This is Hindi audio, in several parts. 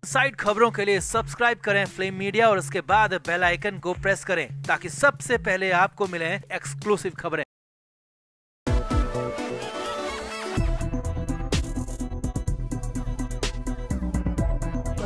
साइड खबरों के लिए सब्सक्राइब करें फ्लेम मीडिया और उसके बाद बेल आइकन को प्रेस करें ताकि सबसे पहले आपको मिले एक्सक्लूसिव खबरें।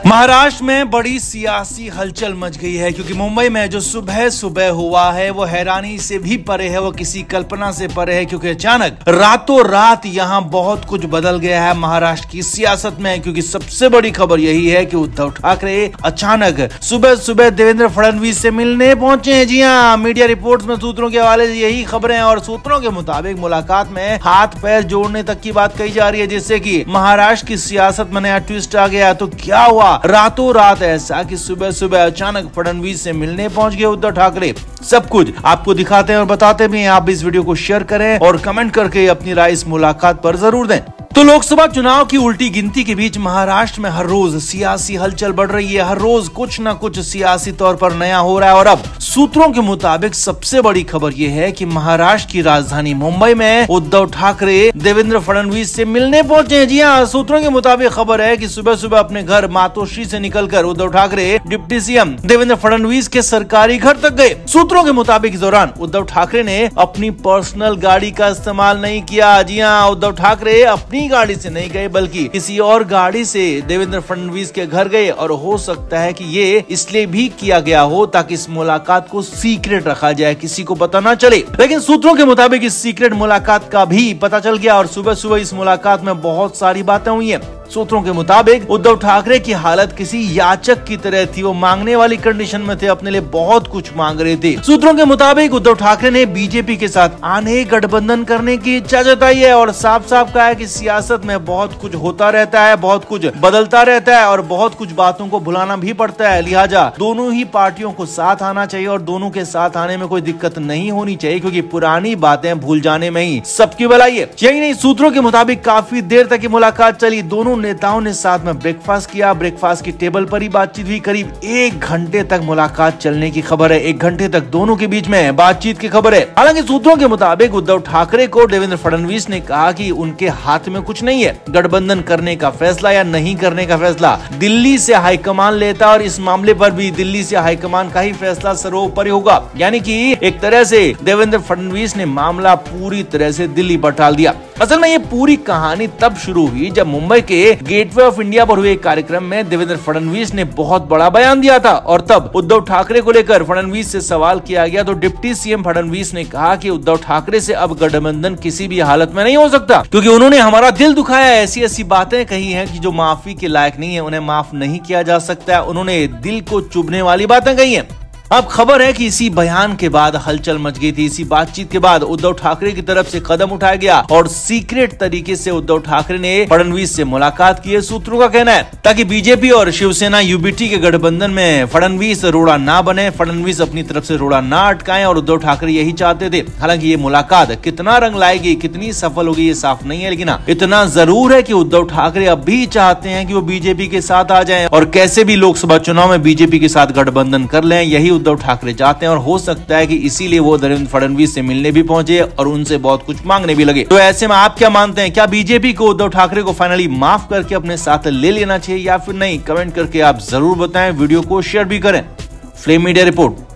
महाराष्ट्र में बड़ी सियासी हलचल मच गई है क्योंकि मुंबई में जो सुबह सुबह हुआ है वो हैरानी से भी परे है, वो किसी कल्पना से परे है क्योंकि अचानक रातों रात यहां बहुत कुछ बदल गया है महाराष्ट्र की सियासत में। क्योंकि सबसे बड़ी खबर यही है कि उद्धव ठाकरे अचानक सुबह सुबह देवेंद्र फडणवीस से मिलने पहुंचे हैं। जी हाँ, मीडिया रिपोर्ट्स में सूत्रों के हवाले से यही खबरें और सूत्रों के मुताबिक मुलाकात में हाथ पैर जोड़ने तक की बात कही जा रही है, जिससे कि महाराष्ट्र की सियासत में नया ट्विस्ट आ गया। तो क्या हुआ रातों रात ऐसा कि सुबह सुबह अचानक फडणवीस से मिलने पहुंच गए उद्धव ठाकरे? सब कुछ आपको दिखाते हैं और बताते भी हैं। आप इस वीडियो को शेयर करें और कमेंट करके अपनी राय इस मुलाकात पर जरूर दें। तो लोकसभा चुनाव की उल्टी गिनती के बीच महाराष्ट्र में हर रोज सियासी हलचल बढ़ रही है। हर रोज कुछ न कुछ सियासी तौर पर नया हो रहा है और अब सूत्रों के मुताबिक सबसे बड़ी खबर यह है कि महाराष्ट्र की राजधानी मुंबई में उद्धव ठाकरे देवेंद्र फडणवीस से मिलने पहुंचे हैं। जी हाँ, सूत्रों के मुताबिक खबर है कि सुबह सुबह अपने घर मातोश्री से निकलकर उद्धव ठाकरे डिप्टी सीएम देवेंद्र फडणवीस के सरकारी घर तक गए। सूत्रों के मुताबिक इस दौरान उद्धव ठाकरे ने अपनी पर्सनल गाड़ी का इस्तेमाल नहीं किया। जी हाँ, उद्धव ठाकरे अपनी गाड़ी से नहीं गए बल्कि किसी और गाड़ी से देवेंद्र फडणवीस के घर गए और हो सकता है कि ये इसलिए भी किया गया हो ताकि इस मुलाकात को सीक्रेट रखा जाए, किसी को पता ना चले। लेकिन सूत्रों के मुताबिक इस सीक्रेट मुलाकात का भी पता चल गया और सुबह सुबह इस मुलाकात में बहुत सारी बातें हुई हैं। सूत्रों के मुताबिक उद्धव ठाकरे की हालत किसी याचक की तरह थी। वो मांगने वाली कंडीशन में थे, अपने लिए बहुत कुछ मांग रहे थे। सूत्रों के मुताबिक उद्धव ठाकरे ने बीजेपी के साथ आने गठबंधन करने की इच्छा जताई है और साफ साफ कहा है कि सियासत में बहुत कुछ होता रहता है, बहुत कुछ बदलता रहता है और बहुत कुछ बातों को भुलाना भी पड़ता है। लिहाजा दोनों ही पार्टियों को साथ आना चाहिए और दोनों के साथ आने में कोई दिक्कत नहीं होनी चाहिए क्योंकि पुरानी बातें भूल जाने में ही सबकी भलाई है। यही नहीं, सूत्रों के मुताबिक काफी देर तक मुलाकात चली। दोनों नेताओं ने साथ में ब्रेकफास्ट किया। ब्रेकफास्ट की टेबल पर ही बातचीत हुई। करीब 1 घंटे तक मुलाकात चलने की खबर है। 1 घंटे तक दोनों के बीच में बातचीत की खबर है। हालांकि सूत्रों के मुताबिक उद्धव ठाकरे को देवेंद्र फडणवीस ने कहा कि उनके हाथ में कुछ नहीं है। गठबंधन करने का फैसला या नहीं करने का फैसला दिल्ली से हाईकमान लेता और इस मामले पर भी दिल्ली से हाईकमान का ही फैसला सर्वोपरि होगा। यानी कि एक तरह से देवेंद्र फडणवीस ने मामला पूरी तरह से दिल्ली पर टाल दिया। असल में ये पूरी कहानी तब शुरू हुई जब मुंबई के गेटवे ऑफ इंडिया पर हुए कार्यक्रम में देवेंद्र फडणवीस ने बहुत बड़ा बयान दिया था और तब उद्धव ठाकरे को लेकर फडणवीस से सवाल किया गया तो डिप्टी सीएम फडणवीस ने कहा कि उद्धव ठाकरे से अब गठबंधन किसी भी हालत में नहीं हो सकता क्योंकि उन्होंने हमारा दिल दुखाया। ऐसी ऐसी बातें कही हैं कि जो माफी के लायक नहीं है, उन्हें माफ नहीं किया जा सकता। उन्होंने दिल को चुभने वाली बातें कही हैं। अब खबर है कि इसी बयान के बाद हलचल मच गई थी। इसी बातचीत के बाद उद्धव ठाकरे की तरफ से कदम उठाया गया और सीक्रेट तरीके से उद्धव ठाकरे ने फडणवीस से मुलाकात की है। सूत्रों का कहना है ताकि बीजेपी और शिवसेना यूबीटी के गठबंधन में फडणवीस रोड़ा ना बने, फडणवीस अपनी तरफ से रोड़ा ना अटकाएं और उद्धव ठाकरे यही चाहते थे। हालांकि ये मुलाकात कितना रंग लाएगी, कितनी सफल होगी ये साफ नहीं है, लेकिन इतना जरूर है कि उद्धव ठाकरे अब भी चाहते हैं कि वो बीजेपी के साथ आ जाएं और कैसे भी लोकसभा चुनाव में बीजेपी के साथ गठबंधन कर लें, यही उद्धव ठाकरे चाहते हैं और हो सकता है कि इसीलिए वो देवेंद्र फडणवीस से मिलने भी पहुंचे और उनसे बहुत कुछ मांगने भी लगे। तो ऐसे में आप क्या मानते हैं? क्या बीजेपी को उद्धव ठाकरे को फाइनली माफ करके अपने साथ ले लेना चाहिए या फिर नहीं? कमेंट करके आप जरूर बताएं। वीडियो को शेयर भी करें। Flame media report.